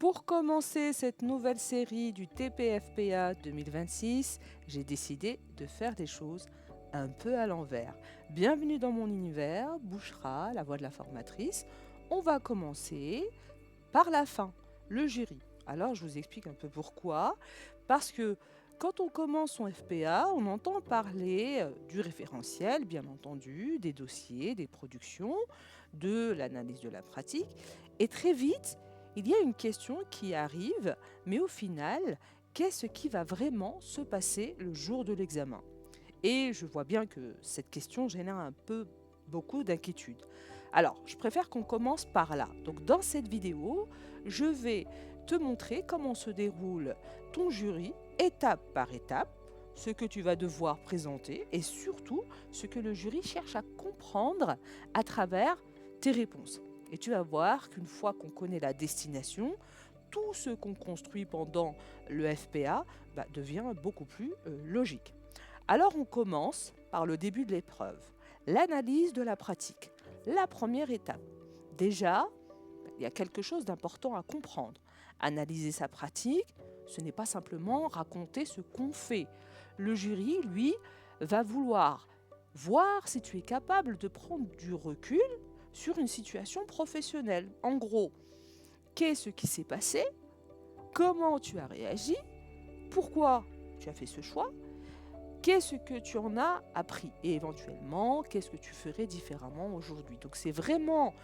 Pour commencer cette nouvelle série du TPFPA 2026, j'ai décidé de faire des choses un peu à l'envers. Bienvenue dans mon univers, Bouchra, la voix de la formatrice. On va commencer par la fin, le jury. Alors je vous explique un peu pourquoi. Parce que quand on commence son FPA, on entend parler du référentiel, bien entendu, des dossiers, des productions, de l'analyse de la pratique. Et très vite, il y a une question qui arrive, mais au final, qu'est-ce qui va vraiment se passer le jour de l'examen? Et je vois bien que cette question génère un peu beaucoup d'inquiétude. Alors, je préfère qu'on commence par là. Donc, dans cette vidéo, je vais te montrer comment se déroule ton jury, étape par étape, ce que tu vas devoir présenter et surtout ce que le jury cherche à comprendre à travers tes réponses. Et tu vas voir qu'une fois qu'on connaît la destination, tout ce qu'on construit pendant le FPA devient beaucoup plus logique. Alors on commence par le début de l'épreuve, l'analyse de la pratique. La première étape. Déjà, il y a quelque chose d'important à comprendre. Analyser sa pratique, ce n'est pas simplement raconter ce qu'on fait. Le jury, lui, va vouloir voir si tu es capable de prendre du recul sur une situation professionnelle. En gros, qu'est-ce qui s'est passé? Comment tu as réagi? Pourquoi tu as fait ce choix? Qu'est-ce que tu en as appris et éventuellement, qu'est-ce que tu ferais différemment aujourd'hui? Donc c'est vraiment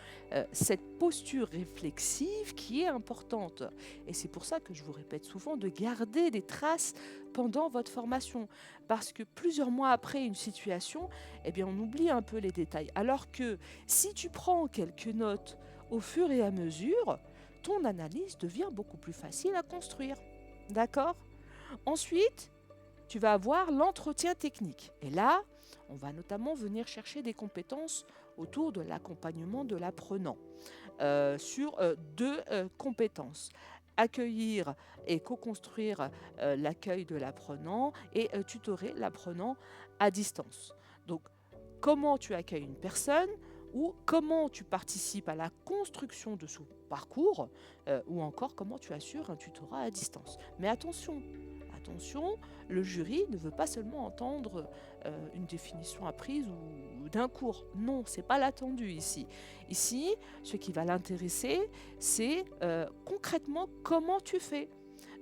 cette posture réflexive qui est importante. Et c'est pour ça que je vous répète souvent de garder des traces pendant votre formation. Parce que plusieurs mois après une situation, eh bien, on oublie un peu les détails. Alors que si tu prends quelques notes au fur et à mesure, ton analyse devient beaucoup plus facile à construire. D'accord? Ensuite, tu vas avoir l'entretien technique. Et là, on va notamment venir chercher des compétences autour de l'accompagnement de l'apprenant sur deux compétences. Accueillir et co-construire l'accueil de l'apprenant et tutorer l'apprenant à distance. Donc, comment tu accueilles une personne ou comment tu participes à la construction de son parcours ou encore comment tu assures un tutorat à distance. Mais attention, le jury ne veut pas seulement entendre une définition apprise ou d'un cours. Non, c'est pas l'attendu ici. Ici, ce qui va l'intéresser, c'est concrètement comment tu fais.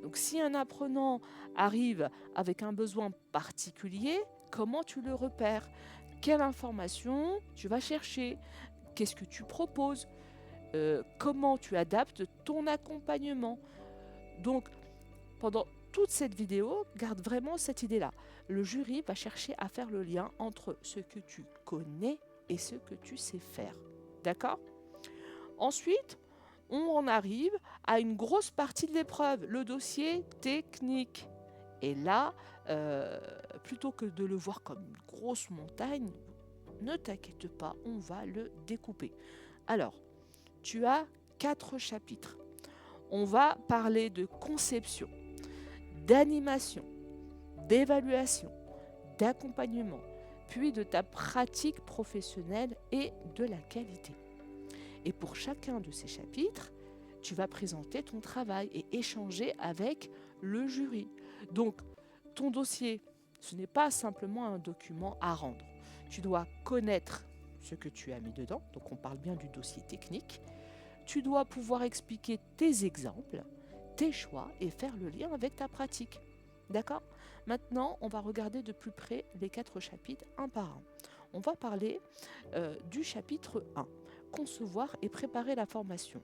Donc si un apprenant arrive avec un besoin particulier, comment tu le repères? Quelle information tu vas chercher? Qu'est-ce que tu proposes? Comment tu adaptes ton accompagnement? Donc, pendant toute cette vidéo, garde vraiment cette idée-là. Le jury va chercher à faire le lien entre ce que tu connais et ce que tu sais faire. D'accord? Ensuite, on en arrive à une grosse partie de l'épreuve, le dossier technique. Et là, plutôt que de le voir comme une grosse montagne, ne t'inquiète pas, on va le découper. Alors, tu as 4 chapitres. On va parler de conception, d'animation, d'évaluation, d'accompagnement, puis de ta pratique professionnelle et de la qualité. Et pour chacun de ces chapitres, tu vas présenter ton travail et échanger avec le jury. Donc, ton dossier, ce n'est pas simplement un document à rendre. Tu dois connaître ce que tu as mis dedans, donc on parle bien du dossier technique. Tu dois pouvoir expliquer tes exemples, tes choix et faire le lien avec ta pratique. D'accord? Maintenant, on va regarder de plus près les 4 chapitres un par un. On va parler du chapitre 1, concevoir et préparer la formation.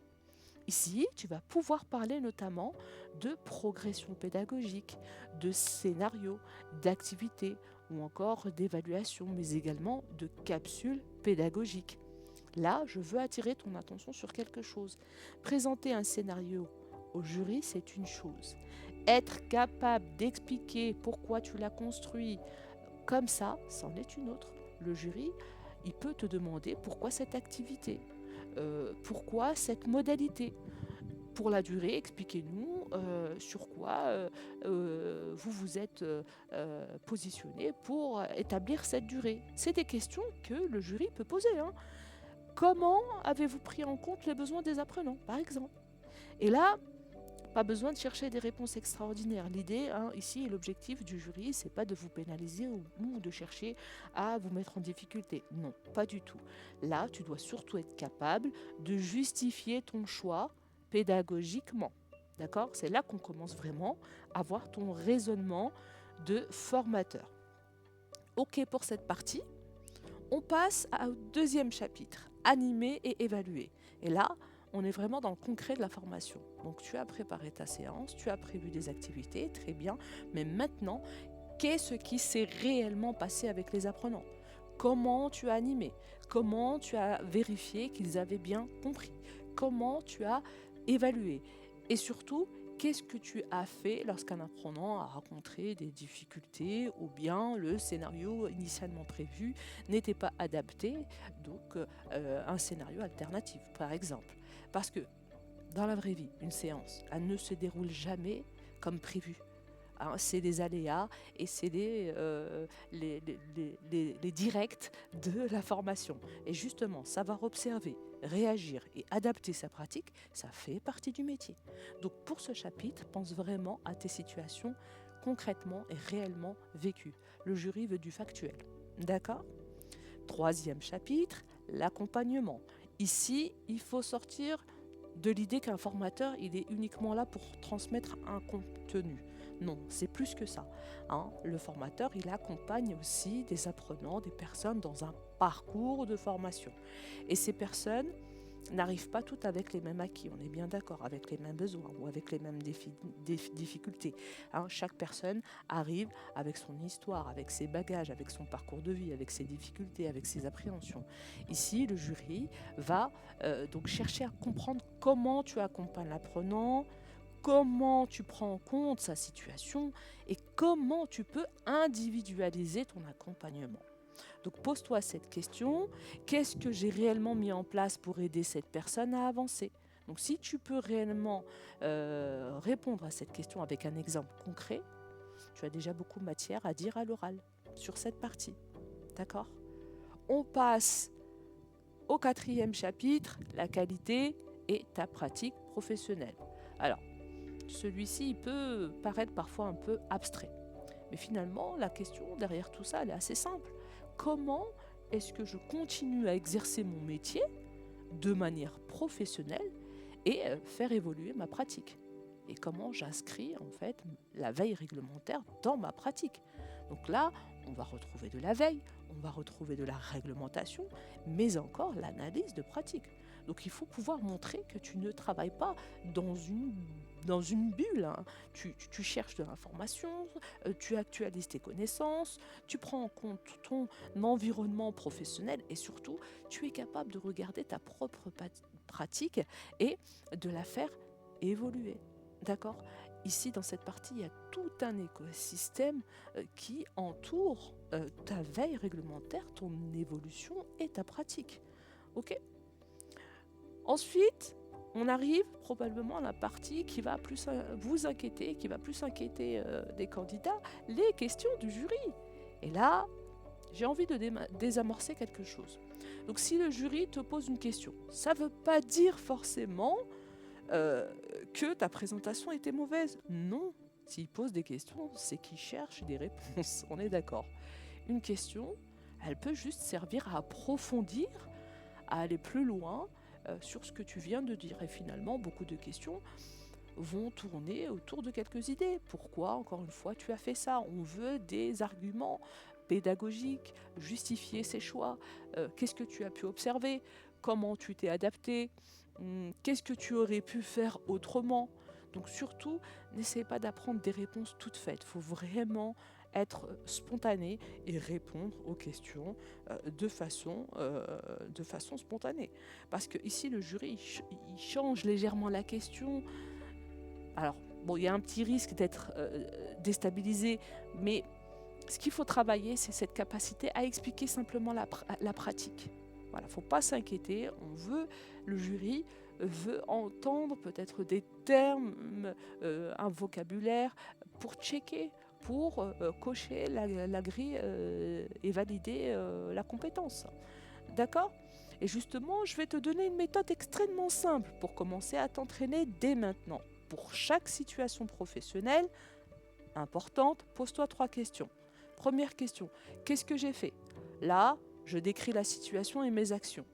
Ici, tu vas pouvoir parler notamment de progression pédagogique, de scénario, d'activité ou encore d'évaluation, mais également de capsules pédagogiques. Là, je veux attirer ton attention sur quelque chose. Présenter un scénario au jury, c'est une chose. Être capable d'expliquer pourquoi tu l'as construit comme ça, c'en est une autre. Le jury, il peut te demander pourquoi cette activité, pourquoi cette modalité. Pour la durée, expliquez-nous sur quoi vous vous êtes positionné pour établir cette durée. C'est des questions que le jury peut poser. Comment avez-vous pris en compte les besoins des apprenants, par exemple? Et là, Pas besoin de chercher des réponses extraordinaires. L'idée, ici, et l'objectif du jury, c'est pas de vous pénaliser ou de chercher à vous mettre en difficulté. Non, pas du tout. Là, tu dois surtout être capable de justifier ton choix pédagogiquement. D'accord? C'est là qu'on commence vraiment à voir ton raisonnement de formateur. OK pour cette partie. On passe au deuxième chapitre, animer et évaluer. Et là, on est vraiment dans le concret de la formation. Donc tu as préparé ta séance, tu as prévu des activités, très bien. Mais maintenant, qu'est-ce qui s'est réellement passé avec les apprenants? Comment tu as animé? Comment tu as vérifié qu'ils avaient bien compris? Comment tu as évalué? Et surtout, qu'est-ce que tu as fait lorsqu'un apprenant a rencontré des difficultés ou bien le scénario initialement prévu n'était pas adapté, donc un scénario alternatif par exemple. Parce que dans la vraie vie, une séance, elle ne se déroule jamais comme prévu. C'est des aléas et c'est les directs de la formation. Et justement, savoir observer, réagir et adapter sa pratique, ça fait partie du métier. Donc pour ce chapitre, pense vraiment à tes situations concrètement et réellement vécues. Le jury veut du factuel. D'accord? Troisième chapitre, l'accompagnement. Ici, il faut sortir de l'idée qu'un formateur, il est uniquement là pour transmettre un contenu. Non, c'est plus que ça. Le formateur, il accompagne aussi des apprenants, des personnes dans un parcours de formation. Et ces personnes n'arrivent pas toutes avec les mêmes acquis, on est bien d'accord, avec les mêmes besoins ou avec les mêmes difficultés. Chaque personne arrive avec son histoire, avec ses bagages, avec son parcours de vie, avec ses difficultés, avec ses appréhensions. Ici, le jury va donc chercher à comprendre comment tu accompagnes l'apprenant, comment tu prends en compte sa situation et comment tu peux individualiser ton accompagnement. Donc pose-toi cette question, qu'est-ce que j'ai réellement mis en place pour aider cette personne à avancer? Donc si tu peux réellement répondre à cette question avec un exemple concret, tu as déjà beaucoup de matière à dire à l'oral sur cette partie. D'accord? On passe au quatrième chapitre, la qualité et ta pratique professionnelle. Alors, celui-ci il peut paraître parfois un peu abstrait. Mais finalement, la question derrière tout ça, elle est assez simple. Comment est-ce que je continue à exercer mon métier de manière professionnelle et faire évoluer ma pratique? Et comment j'inscris en fait la veille réglementaire dans ma pratique? Donc là, on va retrouver de la veille, on va retrouver de la réglementation, mais encore l'analyse de pratique. Donc il faut pouvoir montrer que tu ne travailles pas dans une bulle. Tu cherches de l'information, tu actualises tes connaissances, tu prends en compte ton environnement professionnel et surtout, tu es capable de regarder ta propre pratique et de la faire évoluer. D'accord? Ici, dans cette partie, il y a tout un écosystème qui entoure ta veille réglementaire, ton évolution et ta pratique. Ok? Ensuite, on arrive probablement à la partie qui va plus vous inquiéter, qui va plus inquiéter des candidats, les questions du jury. Et là, j'ai envie de désamorcer quelque chose. Donc si le jury te pose une question, ça ne veut pas dire forcément que ta présentation était mauvaise. Non, s'il pose des questions, c'est qu'il cherche des réponses. On est d'accord. Une question, elle peut juste servir à approfondir, à aller plus loin sur ce que tu viens de dire. Et finalement, beaucoup de questions vont tourner autour de quelques idées. Pourquoi, encore une fois, tu as fait ça? On veut des arguments pédagogiques, justifier ses choix. Qu'est-ce que tu as pu observer? Comment tu t'es adapté? Qu'est-ce que tu aurais pu faire autrement? Donc surtout, n'essaie pas d'apprendre des réponses toutes faites. Il faut vraiment être spontané et répondre aux questions de façon spontanée. Parce que ici, le jury, il change légèrement la question. Alors, bon, il y a un petit risque d'être déstabilisé, mais ce qu'il faut travailler, c'est cette capacité à expliquer simplement la pratique. Voilà, faut pas s'inquiéter. Le jury veut entendre peut-être des termes, un vocabulaire pour checker, pour cocher la grille et valider la compétence. D'accord? Et justement, je vais te donner une méthode extrêmement simple pour commencer à t'entraîner dès maintenant. pour chaque situation professionnelle importante, pose-toi 3 questions. Première question, qu'est-ce que j'ai fait? Là, je décris la situation et mes actions.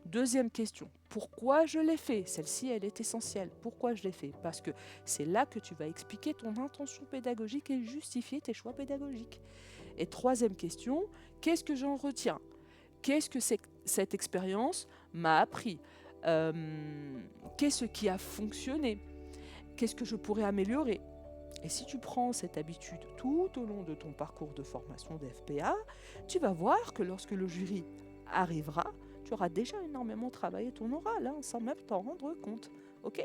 Deuxième question, pourquoi je l'ai fait? Celle-ci, elle est essentielle. Pourquoi je l'ai fait? Parce que c'est là que tu vas expliquer ton intention pédagogique et justifier tes choix pédagogiques. Et troisième question, qu'est-ce que j'en retiens? Qu'est-ce que cette expérience m'a appris? Qu'est-ce qui a fonctionné? Qu'est-ce que je pourrais améliorer? Et si tu prends cette habitude tout au long de ton parcours de formation d'FPA, tu vas voir que lorsque le jury arrivera, tu auras déjà énormément travaillé ton oral, sans même t'en rendre compte. Ok?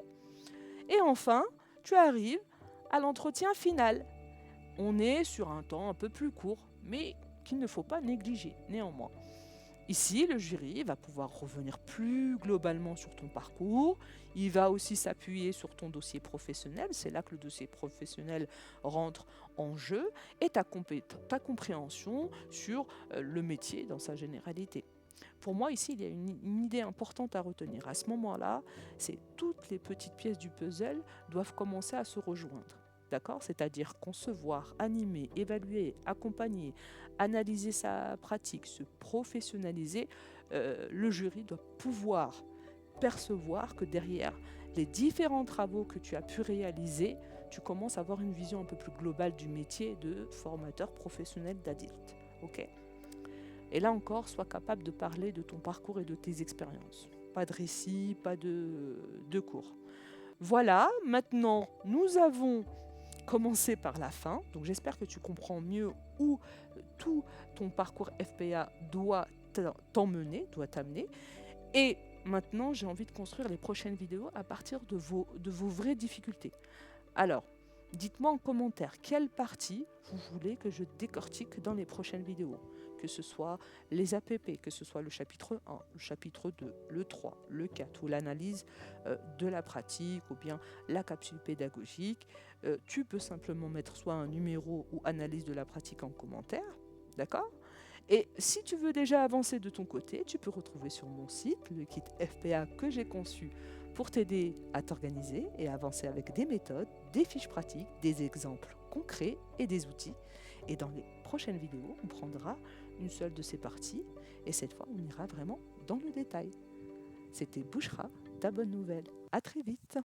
Et enfin, tu arrives à l'entretien final. On est sur un temps un peu plus court, mais qu'il ne faut pas négliger néanmoins. Ici, le jury va pouvoir revenir plus globalement sur ton parcours. Il va aussi s'appuyer sur ton dossier professionnel. C'est là que le dossier professionnel rentre en jeu et ta compréhension sur le métier dans sa généralité. Pour moi, ici, il y a une idée importante à retenir. À ce moment-là, c'est toutes les petites pièces du puzzle doivent commencer à se rejoindre. D'accord? C'est-à-dire concevoir, animer, évaluer, accompagner, analyser sa pratique, se professionnaliser. Le jury doit pouvoir percevoir que derrière les différents travaux que tu as pu réaliser, tu commences à avoir une vision un peu plus globale du métier de formateur professionnel d'adulte. Ok? Et là encore, sois capable de parler de ton parcours et de tes expériences. Pas de récit, pas de cours. Voilà, maintenant, nous avons commencé par la fin. Donc j'espère que tu comprends mieux où tout ton parcours FPA doit t'emmener, doit t'amener. Et maintenant, j'ai envie de construire les prochaines vidéos à partir de vos vraies difficultés. Alors, dites-moi en commentaire quelle partie vous voulez que je décortique dans les prochaines vidéos. Que ce soit les APP, que ce soit le chapitre 1, le chapitre 2, le 3, le 4, ou l'analyse de la pratique, ou bien la capsule pédagogique. Tu peux simplement mettre soit un numéro ou analyse de la pratique en commentaire, d'accord? Et si tu veux déjà avancer de ton côté, tu peux retrouver sur mon site le kit FPA que j'ai conçu pour t'aider à t'organiser et avancer avec des méthodes, des fiches pratiques, des exemples concrets et des outils. Et dans les prochaines vidéos, on prendra une seule de ces parties et cette fois, on ira vraiment dans le détail. C'était Bouchra, ta bonne nouvelle. À très vite.